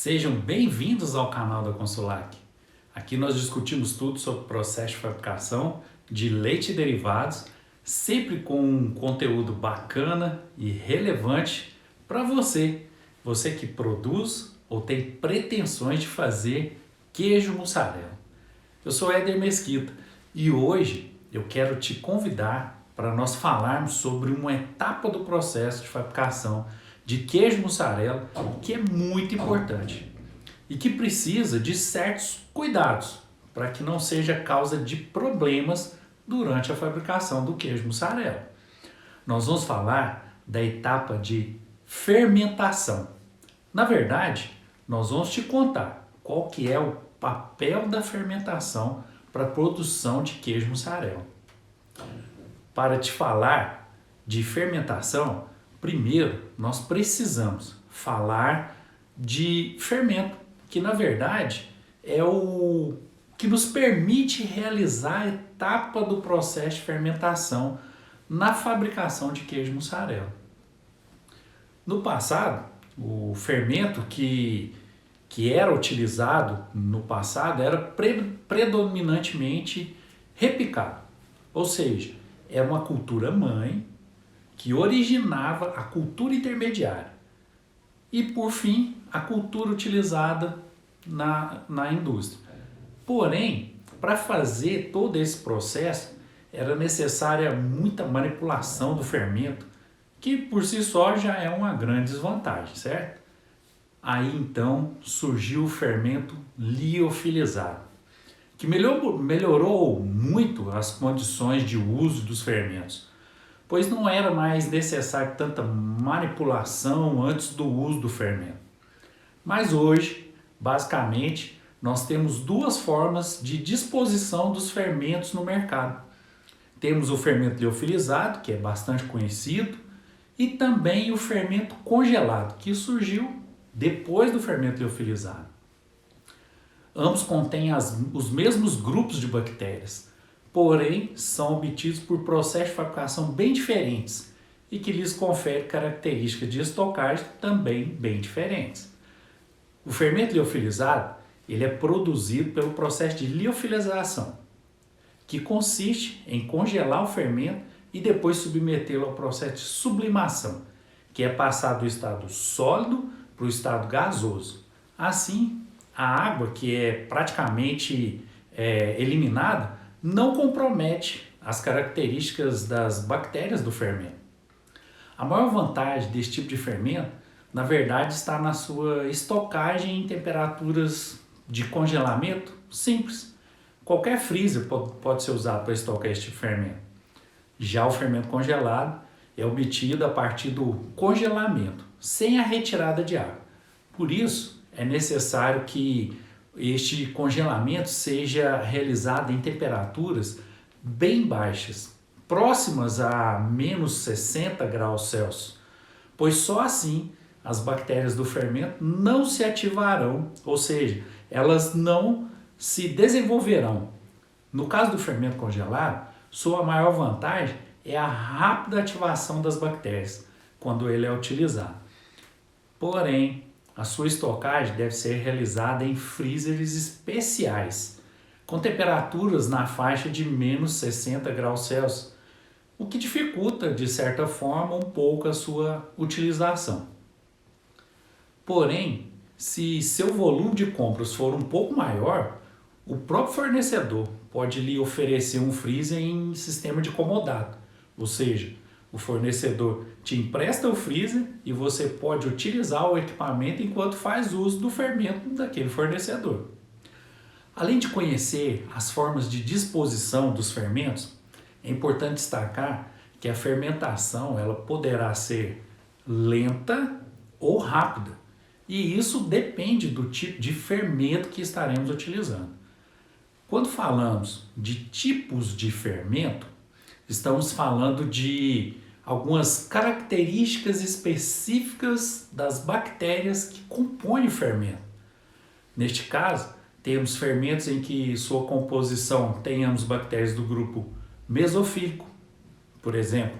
Sejam bem-vindos ao canal da Consulac. Aqui nós discutimos tudo sobre o processo de fabricação de leite e derivados, sempre com um conteúdo bacana e relevante para você que produz ou tem pretensões de fazer queijo mussarela. Eu sou Éder Mesquita e hoje eu quero te convidar para nós falarmos sobre uma etapa do processo de fabricação de queijo mussarela que é muito importante e que precisa de certos cuidados para que não seja causa de problemas durante a fabricação do queijo mussarela. Nós vamos falar da etapa de fermentação. Na verdade, nós vamos te contar qual que é o papel da fermentação para a produção de queijo mussarela. Para te falar de fermentação, primeiro, nós precisamos falar de fermento, que na verdade é o que nos permite realizar a etapa do processo de fermentação na fabricação de queijo mussarela. No passado, o fermento que era utilizado no passado era predominantemente repicado, ou seja, era uma cultura mãe que originava a cultura intermediária e, por fim, a cultura utilizada na indústria. Porém, para fazer todo esse processo, era necessária muita manipulação do fermento, que por si só já é uma grande desvantagem, certo? Aí então surgiu o fermento liofilizado, que melhorou muito as condições de uso dos fermentos, pois não era mais necessário tanta manipulação antes do uso do fermento. Mas hoje, basicamente, nós temos duas formas de disposição dos fermentos no mercado. Temos o fermento liofilizado, que é bastante conhecido, e também o fermento congelado, que surgiu depois do fermento liofilizado. Ambos contêm os mesmos grupos de bactérias, porém são obtidos por processos de fabricação bem diferentes e que lhes confere características de estocagem também bem diferentes. O fermento liofilizado ele é produzido pelo processo de liofilização, que consiste em congelar o fermento e depois submetê-lo ao processo de sublimação, que é passar do estado sólido para o estado gasoso. Assim, a água que é praticamente eliminada não compromete as características das bactérias do fermento. A maior vantagem desse tipo de fermento, na verdade, está na sua estocagem em temperaturas de congelamento simples. Qualquer freezer pode ser usado para estocar esse tipo de fermento. Já o fermento congelado é obtido a partir do congelamento, sem a retirada de água. Por isso, é necessário que este congelamento seja realizado em temperaturas bem baixas, próximas a menos 60 graus Celsius, pois só assim as bactérias do fermento não se ativarão, ou seja, elas não se desenvolverão. No caso do fermento congelado, sua maior vantagem é a rápida ativação das bactérias quando ele é utilizado. Porém, a sua estocagem deve ser realizada em freezers especiais, com temperaturas na faixa de menos 60 graus Celsius, o que dificulta, de certa forma, um pouco a sua utilização. Porém, se seu volume de compras for um pouco maior, o próprio fornecedor pode lhe oferecer um freezer em sistema de comodato, ou seja, o fornecedor te empresta o freezer e você pode utilizar o equipamento enquanto faz uso do fermento daquele fornecedor. Além de conhecer as formas de disposição dos fermentos, é importante destacar que a fermentação ela poderá ser lenta ou rápida, e isso depende do tipo de fermento que estaremos utilizando. Quando falamos de tipos de fermento, estamos falando de algumas características específicas das bactérias que compõem o fermento. Neste caso, temos fermentos em que sua composição tenhamos bactérias do grupo mesofílico, por exemplo.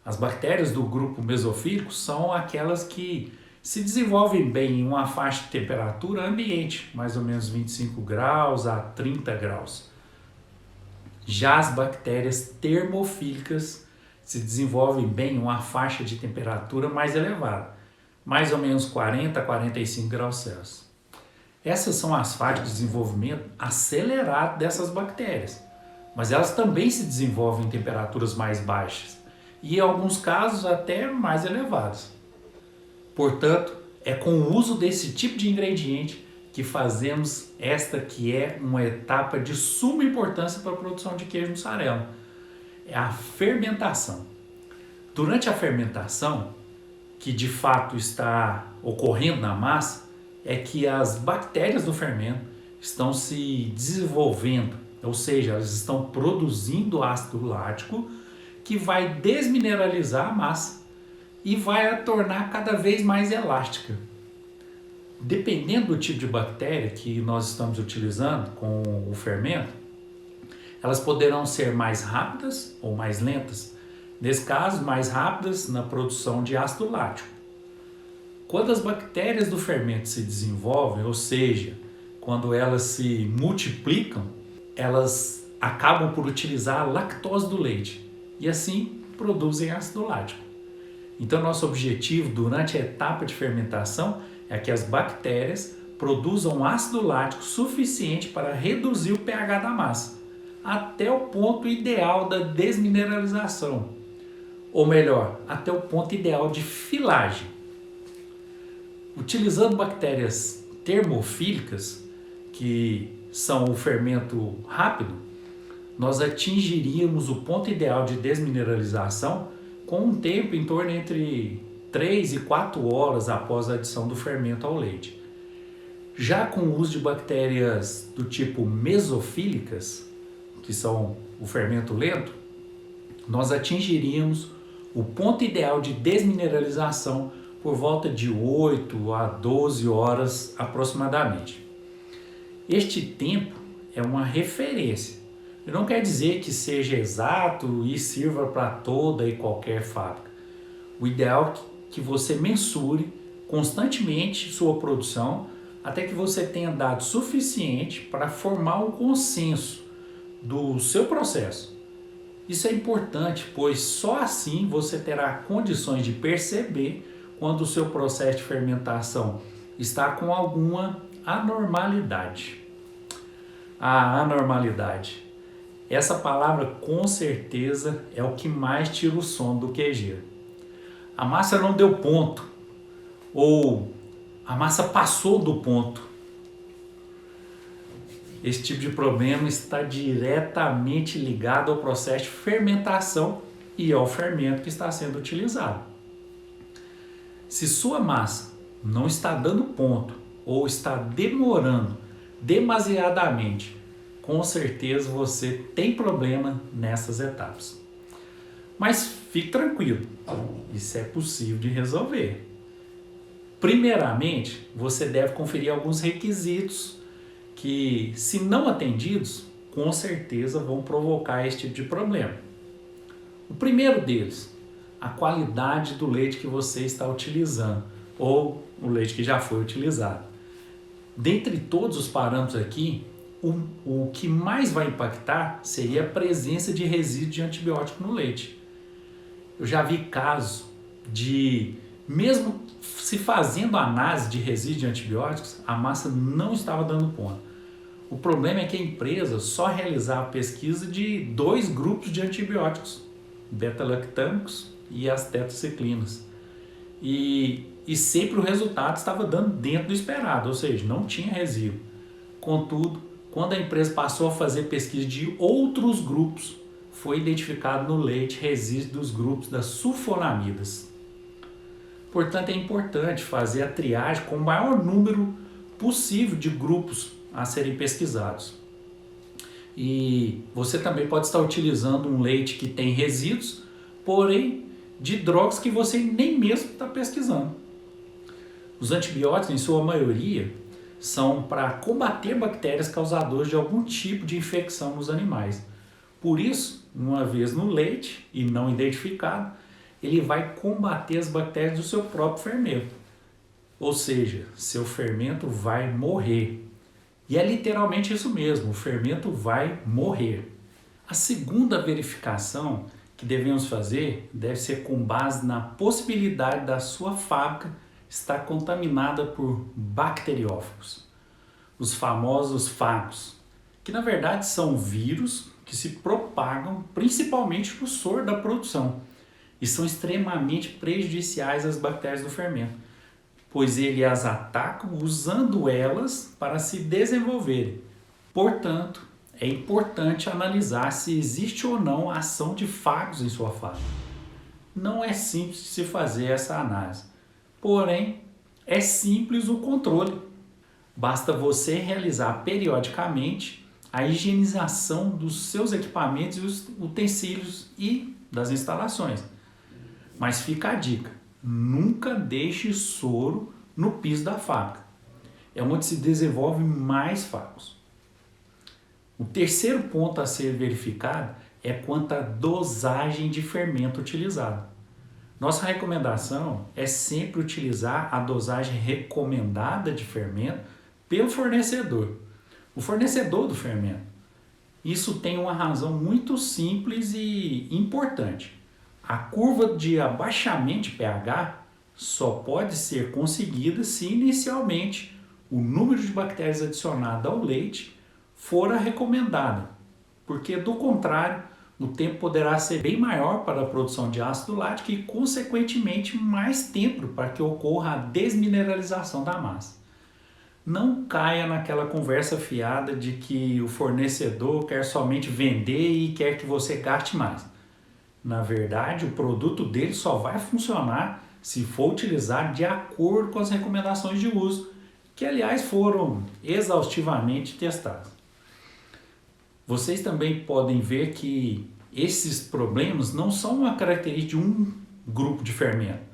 As bactérias do grupo mesofílico são aquelas que se desenvolvem bem em uma faixa de temperatura ambiente, mais ou menos 25 graus a 30 graus. Já as bactérias termofílicas se desenvolvem bem em uma faixa de temperatura mais elevada, mais ou menos 40 a 45 graus Celsius. Essas são as faixas de desenvolvimento acelerado dessas bactérias, mas elas também se desenvolvem em temperaturas mais baixas e, em alguns casos, até mais elevadas. Portanto, é com o uso desse tipo de ingrediente que fazemos esta que é uma etapa de suma importância para a produção de queijo mussarela. É a fermentação. Durante a fermentação, que de fato está ocorrendo na massa, é que as bactérias do fermento estão se desenvolvendo, ou seja, elas estão produzindo ácido lático que vai desmineralizar a massa e vai a tornar cada vez mais elástica. Dependendo do tipo de bactéria que nós estamos utilizando com o fermento, elas poderão ser mais rápidas ou mais lentas. Nesse caso, mais rápidas na produção de ácido lático. Quando as bactérias do fermento se desenvolvem, ou seja, quando elas se multiplicam, elas acabam por utilizar a lactose do leite e assim produzem ácido lático. Então, nosso objetivo durante a etapa de fermentação é que as bactérias produzam ácido lático suficiente para reduzir o pH da massa, até o ponto ideal da desmineralização, ou melhor, até o ponto ideal de filagem. Utilizando bactérias termofílicas, que são o fermento rápido, nós atingiríamos o ponto ideal de desmineralização com um tempo em torno entre 3 e 4 horas após a adição do fermento ao leite. Já com o uso de bactérias do tipo mesofílicas, que são o fermento lento, nós atingiríamos o ponto ideal de desmineralização por volta de 8 a 12 horas aproximadamente. Este tempo é uma referência. Não quer dizer que seja exato e sirva para toda e qualquer fábrica. O ideal é que você mensure constantemente sua produção até que você tenha dados suficiente para formar um consenso do seu processo. Isso é importante, pois só assim você terá condições de perceber quando o seu processo de fermentação está com alguma anormalidade. A anormalidade. Essa palavra com certeza é o que mais tira o sono do queijeiro. A massa não deu ponto, ou a massa passou do ponto. Esse tipo de problema está diretamente ligado ao processo de fermentação e ao fermento que está sendo utilizado. Se sua massa não está dando ponto ou está demorando demasiadamente, com certeza você tem problema nessas etapas. Mas fique tranquilo, isso é possível de resolver. Primeiramente, você deve conferir alguns requisitos que, se não atendidos, com certeza vão provocar esse tipo de problema. O primeiro deles, a qualidade do leite que você está utilizando ou o leite que já foi utilizado. Dentre todos os parâmetros aqui, o que mais vai impactar seria a presença de resíduo de antibiótico no leite. Eu já vi casos de, mesmo se fazendo análise de resíduo de antibióticos, a massa não estava dando ponto. O problema é que a empresa só realizava pesquisa de 2 grupos de antibióticos, beta-lactâmicos e as tetraciclinas. E sempre o resultado estava dando dentro do esperado, ou seja, não tinha resíduo. Contudo, quando a empresa passou a fazer pesquisa de outros grupos, foi identificado no leite resíduo dos grupos das sulfonamidas. Portanto, é importante fazer a triagem com o maior número possível de grupos a serem pesquisados. E você também pode estar utilizando um leite que tem resíduos, porém de drogas que você nem mesmo está pesquisando. Os antibióticos, em sua maioria, são para combater bactérias causadoras de algum tipo de infecção nos animais. Por isso, uma vez no leite e não identificado, ele vai combater as bactérias do seu próprio fermento. ou seja, seu fermento vai morrer. E é literalmente isso mesmo, o fermento vai morrer. A segunda verificação que devemos fazer deve ser com base na possibilidade da sua fábrica estar contaminada por bacteriófagos, os famosos fagos, que na verdade são vírus que se propagam principalmente no soro da produção e são extremamente prejudiciais às bactérias do fermento, pois ele as ataca usando elas para se desenvolverem. Portanto, é importante analisar se existe ou não a ação de fagos em sua fábrica. Não é simples de se fazer essa análise, porém é simples o controle. Basta você realizar periodicamente a higienização dos seus equipamentos e os utensílios e das instalações. Mas fica a dica, nunca deixe soro no piso da fábrica. É onde se desenvolve mais fagos. O terceiro ponto a ser verificado é quanto à dosagem de fermento utilizado. Nossa recomendação é sempre utilizar a dosagem recomendada de fermento pelo fornecedor, o fornecedor do fermento. Isso tem uma razão muito simples e importante. A curva de abaixamento de pH só pode ser conseguida se inicialmente o número de bactérias adicionado ao leite for a recomendada, porque do contrário, o tempo poderá ser bem maior para a produção de ácido lático e, consequentemente, mais tempo para que ocorra a desmineralização da massa. Não caia naquela conversa fiada de que o fornecedor quer somente vender e quer que você gaste mais. Na verdade, o produto dele só vai funcionar se for utilizado de acordo com as recomendações de uso, que aliás foram exaustivamente testadas. Vocês também podem ver que esses problemas não são uma característica de um grupo de fermento.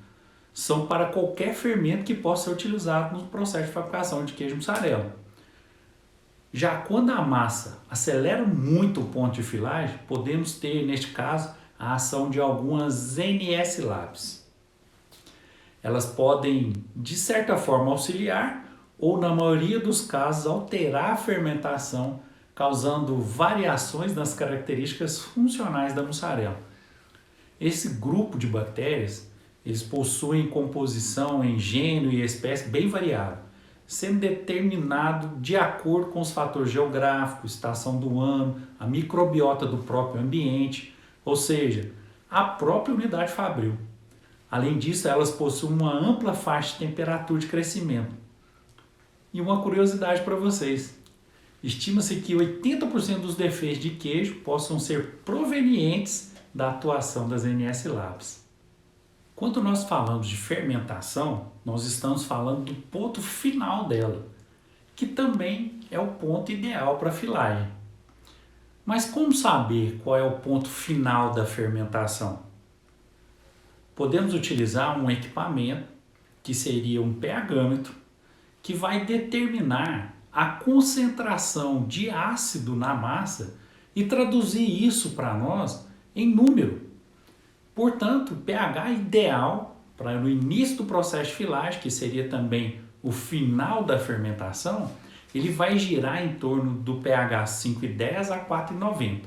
São para qualquer fermento que possa ser utilizado no processo de fabricação de queijo mussarela. Já quando a massa acelera muito o ponto de filagem, podemos ter, neste caso, a ação de algumas NS Labs. Elas podem, de certa forma, auxiliar ou, na maioria dos casos, alterar a fermentação, causando variações nas características funcionais da mussarela. Esse grupo de bactérias, eles possuem composição em gênero e espécie bem variável, sendo determinado de acordo com os fatores geográficos, estação do ano, a microbiota do próprio ambiente, ou seja, a própria unidade fabril. Além disso, elas possuem uma ampla faixa de temperatura de crescimento. E uma curiosidade para vocês, estima-se que 80% dos defeitos de queijo possam ser provenientes da atuação das NS Labs. Quando nós falamos de fermentação, nós estamos falando do ponto final dela, que também é o ponto ideal para a filagem. Mas como saber qual é o ponto final da fermentação? Podemos utilizar um equipamento, que seria um pH-metro, que vai determinar a concentração de ácido na massa e traduzir isso para nós em número. Portanto, o pH ideal para o início do processo de filagem, que seria também o final da fermentação, ele vai girar em torno do pH 5,10 a 4,90.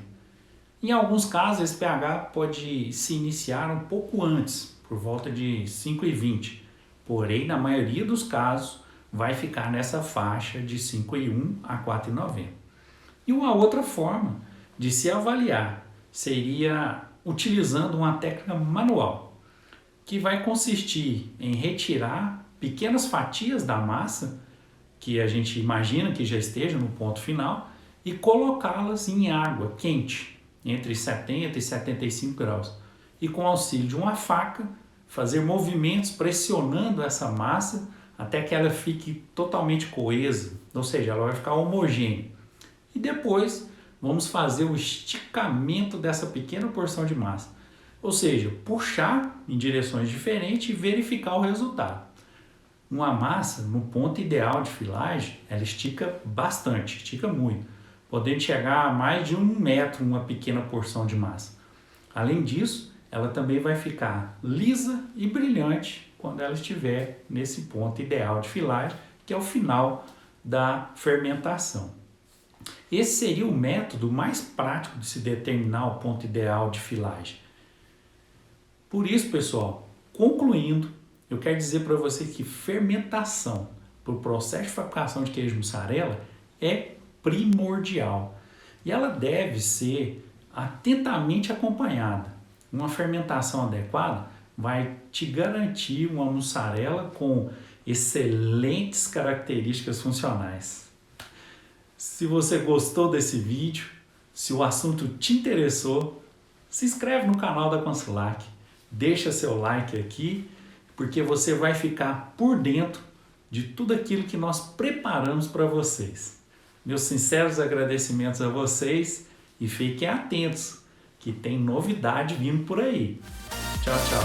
Em alguns casos, esse pH pode se iniciar um pouco antes, por volta de 5,20. Porém, na maioria dos casos, vai ficar nessa faixa de 5,1 a 4,90. E uma outra forma de se avaliar seria utilizando uma técnica manual, que vai consistir em retirar pequenas fatias da massa, que a gente imagina que já esteja no ponto final, e colocá-las em água quente, entre 70 e 75 graus. E com o auxílio de uma faca, fazer movimentos pressionando essa massa até que ela fique totalmente coesa, ou seja, ela vai ficar homogênea. E depois vamos fazer o esticamento dessa pequena porção de massa, ou seja, puxar em direções diferentes e verificar o resultado. Uma massa, no ponto ideal de filagem, ela estica bastante, estica muito, podendo chegar a mais de 1 metro uma pequena porção de massa. Além disso, ela também vai ficar lisa e brilhante quando ela estiver nesse ponto ideal de filagem, que é o final da fermentação. Esse seria o método mais prático de se determinar o ponto ideal de filagem. Por isso, pessoal, concluindo, eu quero dizer para você que fermentação para o processo de fabricação de queijo mussarela é primordial e ela deve ser atentamente acompanhada. Uma fermentação adequada vai te garantir uma mussarela com excelentes características funcionais. Se você gostou desse vídeo, se o assunto te interessou, se inscreve no canal da Consilac, deixa seu like aqui, porque você vai ficar por dentro de tudo aquilo que nós preparamos para vocês. Meus sinceros agradecimentos a vocês e fiquem atentos, que tem novidade vindo por aí. Tchau, tchau.